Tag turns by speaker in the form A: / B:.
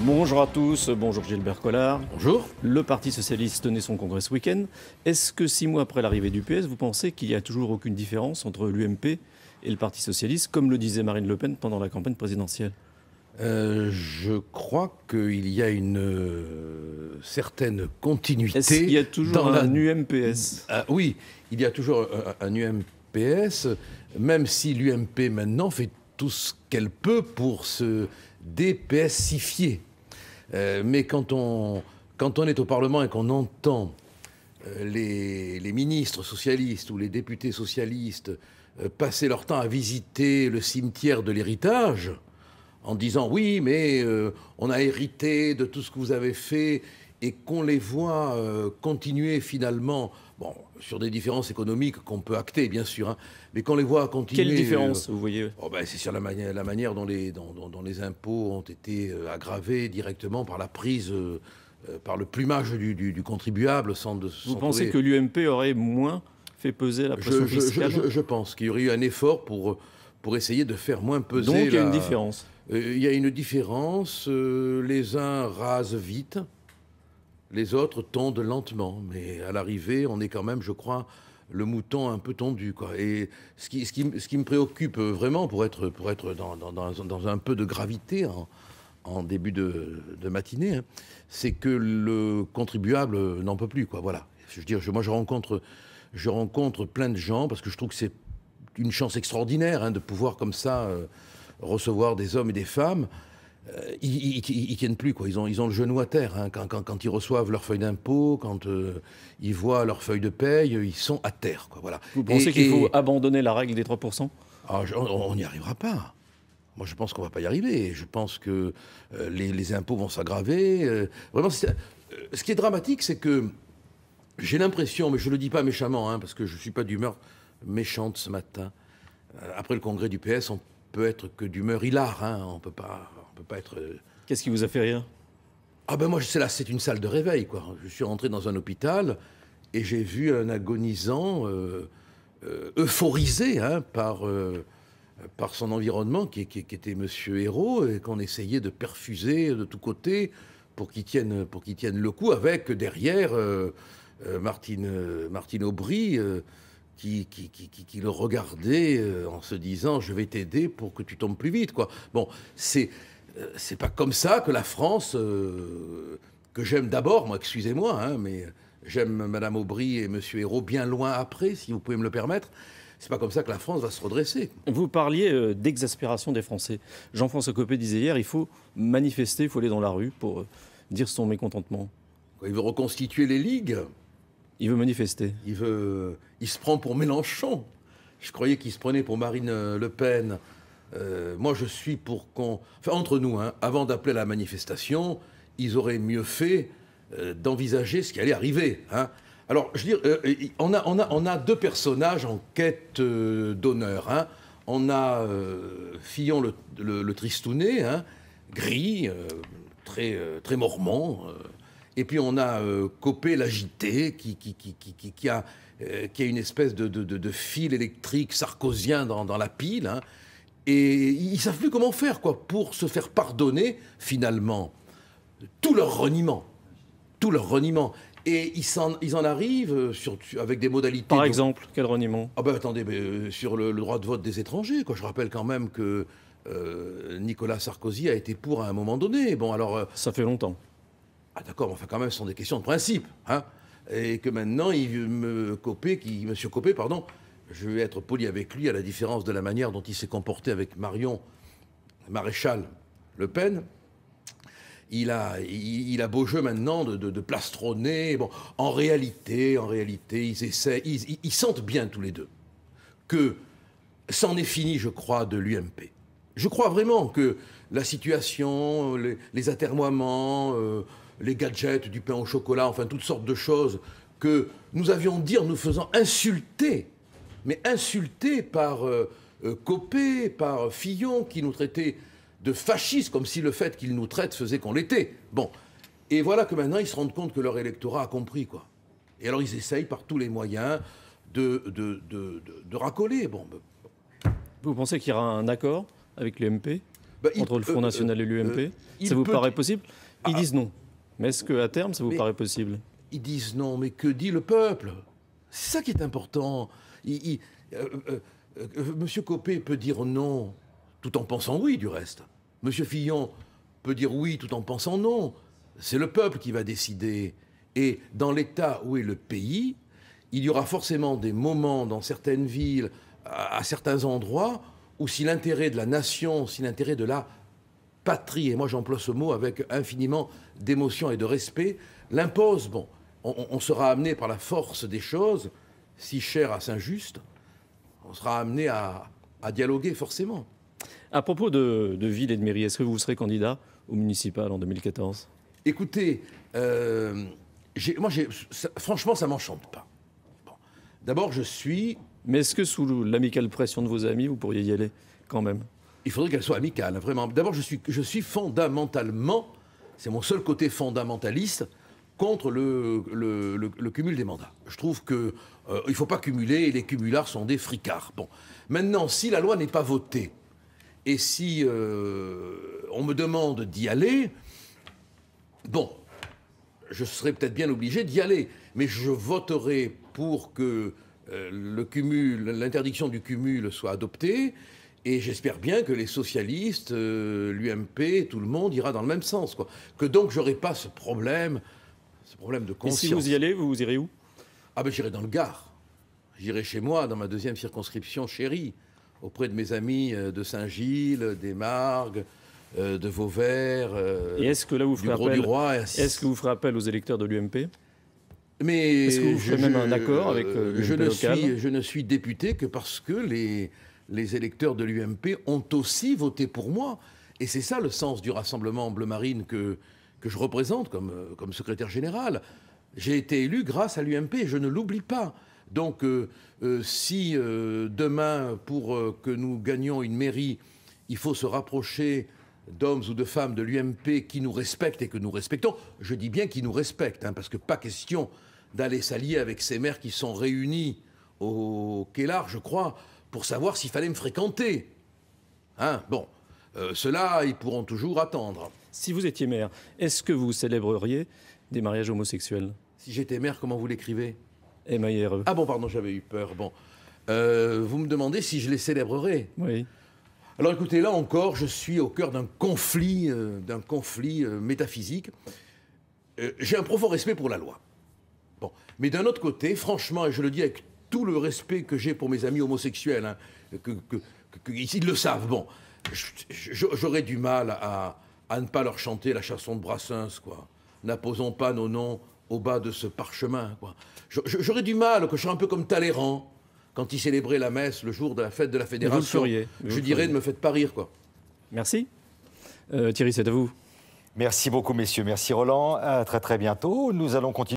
A: Bonjour à tous, bonjour Gilbert Collard.
B: Bonjour.
A: Le Parti Socialiste tenait son congrès ce week-end. Est-ce que 6 mois après l'arrivée du PS, vous pensez qu'il n'y a toujours aucune différence entre l'UMP et le Parti Socialiste, comme le disait Marine Le Pen pendant la campagne présidentielle?
B: Je crois qu'il y a une certaine continuité.
A: Est-ce qu'il y a toujours un UMPS?
B: Oui, il y a toujours un UMPS, même si l'UMP maintenant fait tout ce qu'elle peut pour se dépsifier. Mais quand on est au Parlement et qu'on entend les ministres socialistes ou les députés socialistes passer leur temps à visiter le cimetière de l'héritage, en disant oui, mais on a hérité de tout ce que vous avez fait, et qu'on les voit continuer finalement, bon, sur des différences économiques qu'on peut acter, bien sûr, hein, mais qu'on les voit continuer...
A: Quelle différence, vous voyez?
B: C'est sur la manière dont les impôts ont été aggravés directement par la prise, par le plumage du contribuable.
A: Vous pensez que l'UMP aurait moins fait peser la pression fiscale?
B: Je pense qu'il y aurait eu un effort pour essayer de faire moins peser...
A: Donc il y a une différence.
B: Il y a une différence. Les uns rasent vite, les autres tondent lentement. Mais à l'arrivée, on est quand même, je crois, le mouton un peu tondu, quoi. Et ce qui me préoccupe vraiment, pour être dans un peu de gravité en début de matinée, hein, c'est que le contribuable n'en peut plus, quoi. Voilà. Je veux dire, moi, je rencontre plein de gens, parce que je trouve que c'est une chance extraordinaire, hein, de pouvoir comme ça recevoir des hommes et des femmes. Ils tiennent plus, quoi. Ils ont le genou à terre, hein. Quand ils reçoivent leur feuille d'impôt, quand ils voient leur feuille de paye, ils sont à terre, quoi. Voilà.
A: Vous pensez qu'il faut abandonner la règle des 3%?
B: On n'y arrivera pas. Moi, je pense qu'on ne va pas y arriver. Je pense que les impôts vont s'aggraver. Vraiment, ce qui est dramatique, c'est que j'ai l'impression, mais je ne le dis pas méchamment, hein, parce que je ne suis pas d'humeur méchante ce matin. Après le congrès du PS, on peut être que d'humeur hilare, hein. On peut pas être...
A: Qu'est-ce qui vous a fait rire?
B: Moi, c'est une salle de réveil, quoi. Je suis rentré dans un hôpital et j'ai vu un agonisant euphorisé, hein, par son environnement, qui était Monsieur Hérault, et qu'on essayait de perfuser de tous côtés pour qu'il tienne le coup, avec derrière Martine Aubry, qui le regardait en se disant « je vais t'aider pour que tu tombes plus vite ». Quoi. Bon, c'est pas comme ça que la France, que j'aime d'abord, moi, excusez-moi, hein, mais j'aime Madame Aubry et Monsieur Hérault bien loin après, si vous pouvez me le permettre. C'est pas comme ça que la France va se redresser.
A: Vous parliez d'exaspération des Français. Jean-François Copé disait hier, il faut manifester, il faut aller dans la rue pour dire son mécontentement.
B: Il veut reconstituer les ligues.
A: Il veut manifester.
B: Il se prend pour Mélenchon. Je croyais qu'il se prenait pour Marine Le Pen. Moi, je suis pour qu'on... Enfin, entre nous, hein, avant d'appeler à la manifestation, ils auraient mieux fait d'envisager ce qui allait arriver. Hein. Alors, je veux dire, on a deux personnages en quête d'honneur. Hein. On a Fillon le Tristounet, hein, gris, très mormon. Et puis on a Copé l'agité, qui a une espèce de fil électrique sarkozien dans la pile. Hein. Et ils ne savent plus comment faire, quoi, pour se faire pardonner, finalement, tout leur reniement. Tout leur reniement. Et ils en arrivent avec des modalités...
A: Par exemple, quel reniement?
B: Attendez, sur le droit de vote des étrangers, quoi. Je rappelle quand même que Nicolas Sarkozy a été pour à un moment donné. Bon, alors...
A: Ça fait longtemps.
B: Ah d'accord, mais enfin quand même, ce sont des questions de principe. Hein. Et que maintenant, M. Copé, pardon, je vais être poli avec lui, à la différence de la manière dont il s'est comporté avec Marion Maréchal Le Pen. Il a beau jeu maintenant de plastronner. Bon, en réalité, ils sentent bien tous les deux que c'en est fini, je crois, de l'UMP. Je crois vraiment que la situation, les atermoiements, les gadgets, du pain au chocolat, enfin toutes sortes de choses que nous avions dit en nous faisant insulter, mais insulter par Copé, par Fillon, qui nous traitait de fascistes, comme si le fait qu'ils nous traitent faisait qu'on l'était. Bon, et voilà que maintenant ils se rendent compte que leur électorat a compris, quoi. Et alors ils essayent par tous les moyens de racoler. Bon.
A: Vous pensez qu'il y aura un accord avec l'UMP? entre le Front National et l'UMP. Ça vous paraît possible? Ils disent non. Mais est-ce qu'à terme, ça vous paraît possible?
B: Ils disent non, mais que dit le peuple? C'est ça qui est important. Monsieur Copé peut dire non, tout en pensant oui, du reste. Monsieur Fillon peut dire oui, tout en pensant non. C'est le peuple qui va décider. Et dans l'état où est le pays, il y aura forcément des moments dans certaines villes, à certains endroits, où si l'intérêt de la nation, si l'intérêt de la patrie, et moi j'emploie ce mot avec infiniment d'émotion et de respect, l'impose, bon, on sera amené par la force des choses, si chère à Saint-Just, on sera amené à dialoguer forcément.
A: À propos de ville et de mairie, est-ce que vous serez candidat au municipal en 2014?
B: Écoutez, franchement, ça ne m'enchante pas. Bon. D'abord, je suis...
A: Mais est-ce que sous l'amicale pression de vos amis, vous pourriez y aller quand même?
B: Il faudrait qu'elle soit amicale, vraiment. D'abord, je suis fondamentalement, c'est mon seul côté fondamentaliste, contre le cumul des mandats. Je trouve qu'il ne faut pas cumuler, et les cumulards sont des fricards. Bon. Maintenant, si la loi n'est pas votée, et si on me demande d'y aller, bon, je serai peut-être bien obligé d'y aller, mais je voterai pour que l'interdiction du cumul soit adoptée, et j'espère bien que les socialistes, l'UMP, tout le monde ira dans le même sens, quoi. Que donc j'aurai pas ce problème de conscience.
A: Et si vous y allez, vous irez où?
B: Ah ben j'irai dans le Gard. J'irai chez moi, dans ma deuxième circonscription chérie, auprès de mes amis de Saint-Gilles, des Margues, de Vauvert,
A: et est-ce que là vous ferez appel,
B: Gros-du-Roi.
A: Est-ce que vous ferez appel aux électeurs de l'UMP?
B: Mais
A: est-ce que vous ferez même un accord avec l'UMP local?
B: Je ne suis député que parce que les électeurs de l'UMP ont aussi voté pour moi. Et c'est ça le sens du Rassemblement Bleu Marine que je représente comme secrétaire général. J'ai été élu grâce à l'UMP, je ne l'oublie pas. Donc si demain, pour que nous gagnions une mairie, il faut se rapprocher d'hommes ou de femmes de l'UMP qui nous respectent et que nous respectons, je dis bien qui nous respectent, hein, parce que pas question d'aller s'allier avec ces maires qui sont réunis au Kellar, je crois, pour savoir s'il fallait me fréquenter. Hein, bon, ceux-là, ils pourront toujours attendre.
A: Si vous étiez maire, est-ce que vous célébreriez des mariages homosexuels?
B: Si j'étais maire, comment vous l'écrivez?
A: M-A-I-R-E.
B: Ah bon, pardon, j'avais eu peur. Bon, vous me demandez si je les célébrerais?
A: Oui.
B: Alors écoutez, là encore, je suis au cœur d'un conflit métaphysique. J'ai un profond respect pour la loi. Bon, mais d'un autre côté, franchement, et je le dis avec tout le respect que j'ai pour mes amis homosexuels, hein, ils le savent, bon, j'aurais du mal à ne pas leur chanter la chanson de Brassens, quoi. N'apposons pas nos noms au bas de ce parchemin, quoi. J'aurais du mal, que je sois un peu comme Talleyrand, quand il célébrait la messe le jour de la fête de la Fédération. Je dirais, ne me faites pas rire, quoi.
A: Merci. Thierry, c'est à vous.
C: Merci beaucoup, messieurs. Merci, Roland. À très, très bientôt. Nous allons continuer.